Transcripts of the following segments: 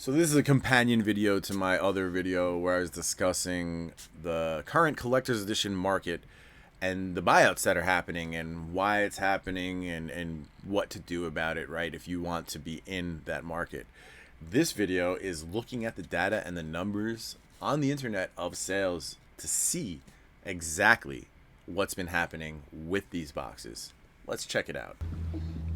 So this is a companion video to my other video where I was discussing the current collector's edition market and the buyouts that are happening and why it's happening and what to do about it, right, if you want to be in that market. This video is looking at the data and the numbers on the internet of sales to see exactly what's been happening with these boxes. Let's check it out.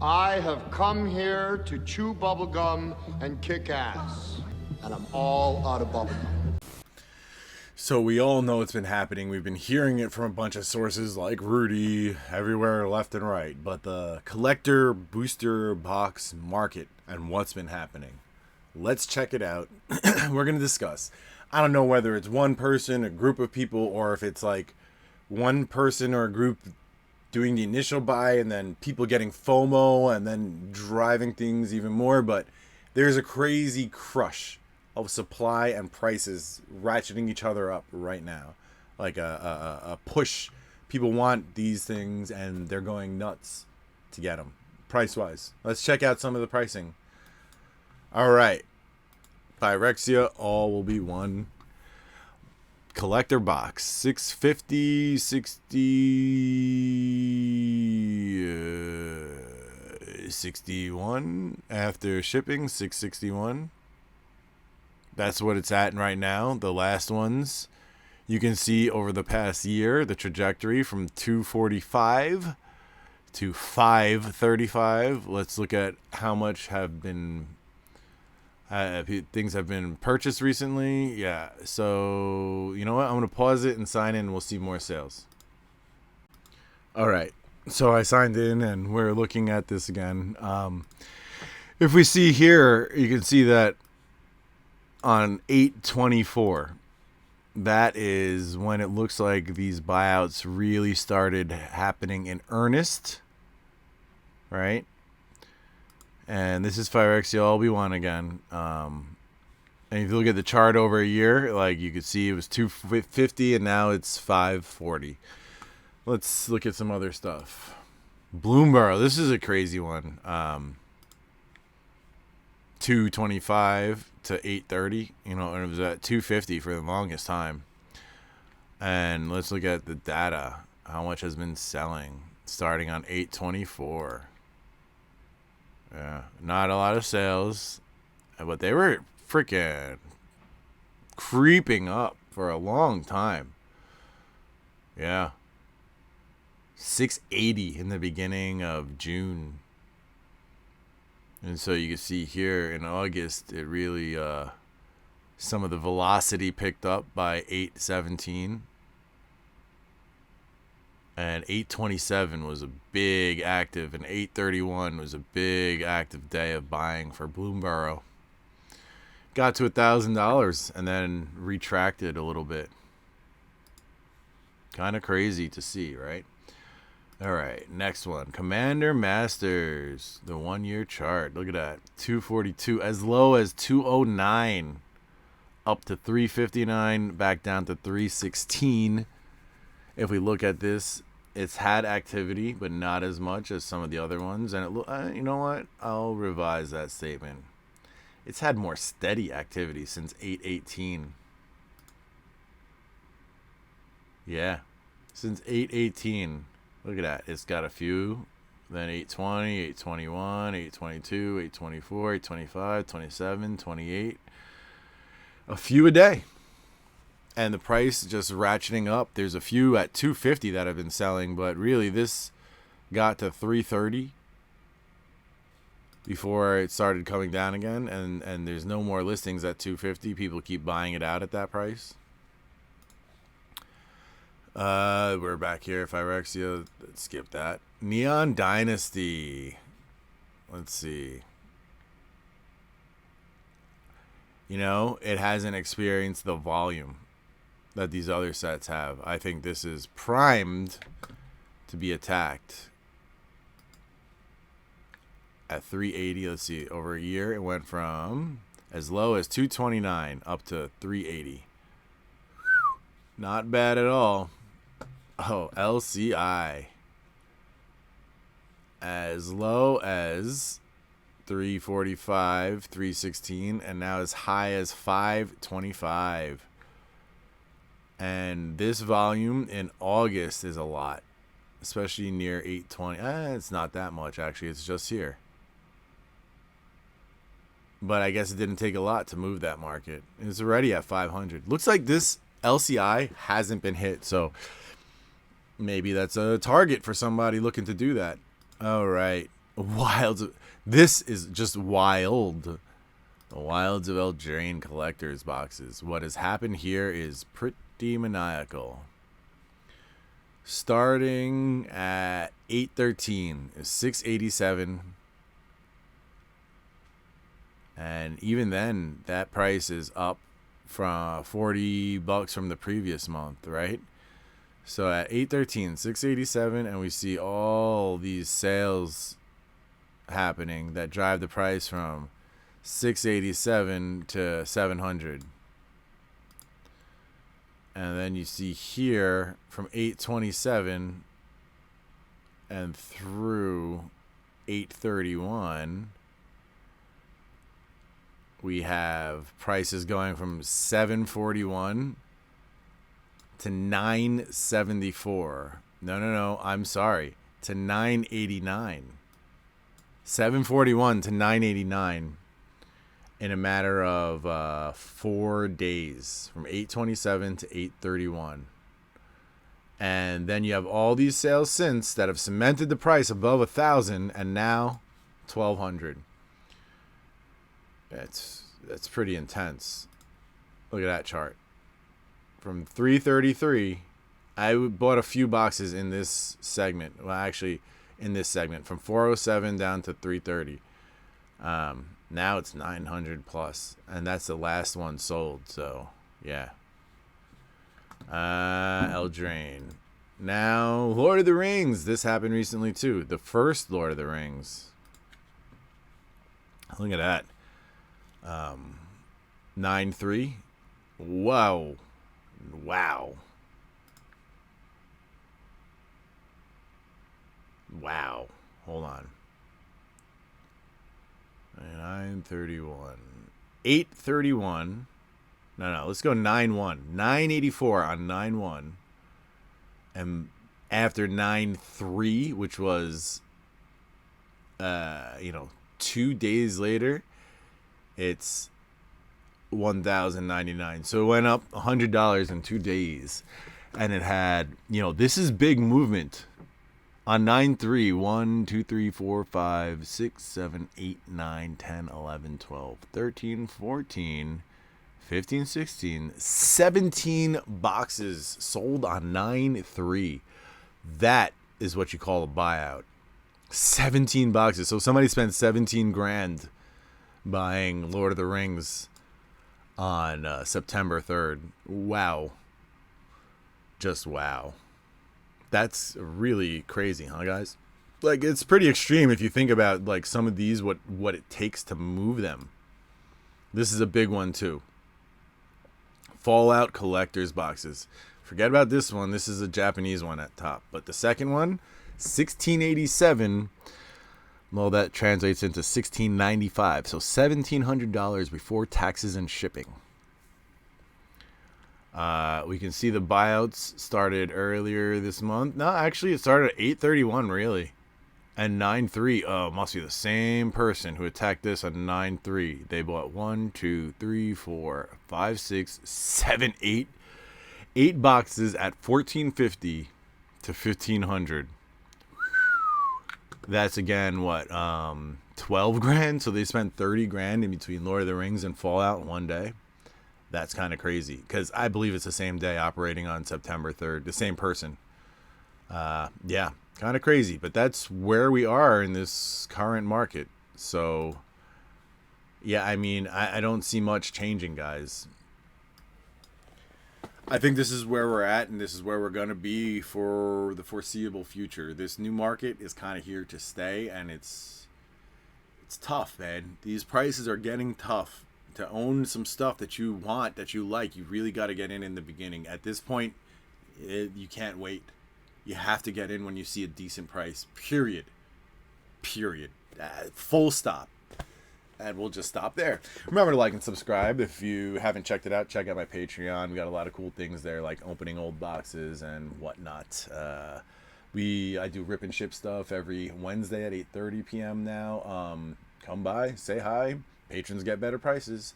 I have come here to chew bubblegum and kick ass. And I'm all out of bubblegum. So we all know it's been happening. We've been hearing it from a bunch of sources like Rudy, everywhere left and right. But the collector booster box market and what's been happening. Let's check it out. We're going to discuss. I don't know whether it's one person, a group of people, or if it's like one person or a group doing the initial buy and then people getting FOMO and then driving things even more. But there's a crazy crush of supply and prices ratcheting each other up right now. Like a push. People want these things and they're going nuts to get them price-wise. Let's check out some of the pricing. All right. Phyrexia, all will be one. Collector box, 650, 61 after shipping, 661. That's what it's at right now. The last ones, you can see over the past year the trajectory from 245 to 535. Let's look at how much have been things have been purchased recently. Yeah, so you know what, I'm gonna pause it and sign in. We'll see more sales. All right, so I signed in and we're looking at this again. If we see here, you can see that on 8/24, that is when it looks like these buyouts really started happening in earnest, right? And this is Phyrexia All-Be-One again. And if you look at the chart over a year, like you could see it was 250 and now it's 540. Let's look at some other stuff. Bloomburrow, this is a crazy one. 225 to 830, you know, and it was at 250 for the longest time. And let's look at the data. How much has been selling starting on 8/24. Yeah, not a lot of sales, but they were freaking creeping up for a long time. Yeah. 680 in the beginning of June. And so you can see here in August, it really, some of the velocity picked up by 817. And 8/27 was a big active, and 8/31 was a big active day of buying for Bloomburrow. Got to $1,000 and then retracted a little bit. Kind of crazy to see, right? All right, next one. Commander Masters, the 1 year chart. Look at that. 242, as low as 209, up to 359, back down to 316. If we look at this, it's had activity, but not as much as some of the other ones. And it you know what? I'll revise that statement. It's had more steady activity since 818. Yeah, since 818. Look at that. It's got a few. Then 820, 821, 822, 824, 825, 27, 28. A few a day. And the price just ratcheting up. There's a few at 250 that have been selling, but really this got to 330 before it started coming down again. And there's no more listings at 250. People keep buying it out at that price. We're back here. Phyrexia. Let's skip that. Neon Dynasty. Let's see. You know, it hasn't experienced the volume that these other sets have. I think this is primed to be attacked. At 380, let's see, over a year it went from as low as 229 up to 380. Not bad at all. Oh, LCI. As low as 345, 316, and now as high as 525. And this volume in August is a lot, especially near 820. It's not that much, actually. It's just here. But I guess it didn't take a lot to move that market. It's already at 500. Looks like this LCI hasn't been hit, so maybe that's a target for somebody looking to do that. All right. Wild. This is just wild. The Wilds of Eldraine collectors boxes. What has happened here is pretty maniacal. Starting at 813 is 687. And even then, that price is up from $40 from the previous month, right? So at 813, 687, and we see all these sales happening that drive the price from 687 to 700. And then you see here from 827 and through 831, we have prices going from 741 to 974. No, I'm sorry, to 989. 741 to 989 in a matter of 4 days, from 827 to 831. And then you have all these sales since that have cemented the price above 1,000, and now 1,200. That's pretty intense. Look at that chart. From 333, I bought a few boxes in this segment. Well, actually, in this segment, from 407 down to 330. Now it's 900 plus, and that's the last one sold. So yeah. Eldraine. Now Lord of the Rings. This happened recently too. The first Lord of the Rings. Look at that. 9-3. Wow. Wow. Hold on. 931. 831. No. Let's go 9-1. 984 on 9-1. And after 9-3, which was 2 days later, it's 1,099. So it went up $100 in 2 days. And it had, this is big movement. On 9-3, 1, 2, 3, 4, 5, 6, 7, 8, 9, 10, 11, 12, 13, 14, 15, 16, 17 boxes sold on 9-3. That is what you call a buyout. 17 boxes. So somebody spent 17 grand buying Lord of the Rings on September 3rd. Wow. Just wow. That's really crazy, huh, guys? Like, it's pretty extreme if you think about, like, some of these, what it takes to move them. This is a big one, too. Fallout collector's boxes. Forget about this one. This is a Japanese one at top. But the second one, 1687. Well, that translates into $1,695. So $1,700 before taxes and shipping. We can see the buyouts started earlier this month. No, actually, it started at 831, really. And 9-3. Oh, must be the same person who attacked this on 9-3. They bought 1, 2, 3, 4, 5, 6, 7, 8. 8 boxes at $1,450 to $1,500. That's again what 12 grand. So they spent 30 grand in between Lord of the Rings and Fallout in one day. That's kind of crazy because I believe it's the same day operating on September 3rd. The same person. Yeah, kind of crazy, but that's where we are in this current market. So yeah, I mean, I don't see much changing, guys. I think this is where we're at, and this is where we're going to be for the foreseeable future. This new market is kind of here to stay, and it's tough, man. These prices are getting tough. To own some stuff that you want, that you like, you really got to get in the beginning. At this point, you can't wait. You have to get in when you see a decent price, period. Full stop. And we'll just stop there. Remember to like and subscribe. If you haven't checked it out, check out my Patreon. We got a lot of cool things there, like opening old boxes and whatnot. I do rip and ship stuff every Wednesday at 8:30 p.m. now. Come by, say hi. Patrons get better prices.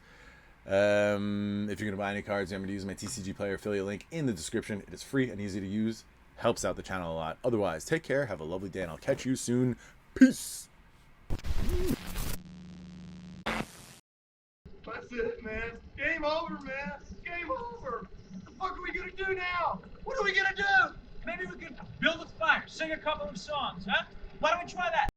If you're going to buy any cards, remember to use my TCG Player affiliate link in the description. It is free and easy to use. Helps out the channel a lot. Otherwise, take care. Have a lovely day, and I'll catch you soon. Peace. That's it, man. Game over, man. Game over. What the fuck are we gonna do now? What are we gonna do? Maybe we could build a fire, sing a couple of songs, huh? Why don't we try that?